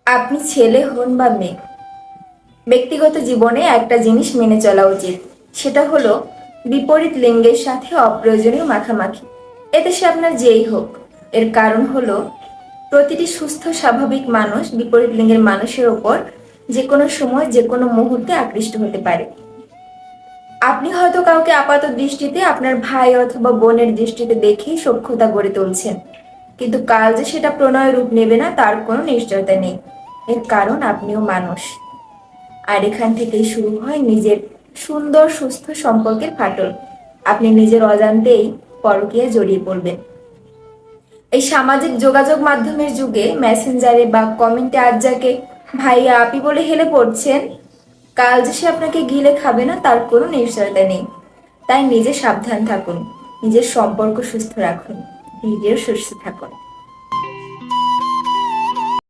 আপনি ছেলে হন বা মেয়ে, ব্যক্তিগত জীবনে একটা জিনিস মেনে চলা উচিত। সেটা হলো বিপরীত লিঙ্গের সাথে অপ্রয়োজনীয় মাখামাখি। এতে সে আপনার যেই হোক। এর কারণ হলো প্রতিটি সুস্থ স্বাভাবিক মানুষ বিপরীত লিঙ্গের মানুষের ওপর যে কোনো সময় যে কোনো মুহূর্তে আকৃষ্ট হতে পারে। আপনি হয়তো কাউকে আপাত দৃষ্টিতে আপনার ভাই অথবা বোনের দৃষ্টিতে দেখেই সখ্যতা গড়ে তুলছেন, কিন্তু কাল যে সেটা প্রণয় রূপ নেবে না তার কোনো নিশ্চয়তা নেই। এর কারণ আপনিও মানুষ। আর এখান থেকেই শুরু হয় নিজের সুন্দর সুস্থ সম্পর্কের ফাটল। আপনি নিজের অজান্তেই পরকীয়ায় জড়িয়ে পড়বেন। এই সামাজিক যোগাযোগ মাধ্যমের যুগে মেসেঞ্জারে বা কমেন্টে আজ যাকে ভাইয়া আপি বলে হেলে পড়ছেন, কাল যে সে আপনাকে গিলে খাবে না তার কোনো নিশ্চয়তা নেই। তাই নিজে সাবধান থাকুন, নিজের সম্পর্ক সুস্থ রাখুন, নিজেও সুস্থ থাকুন।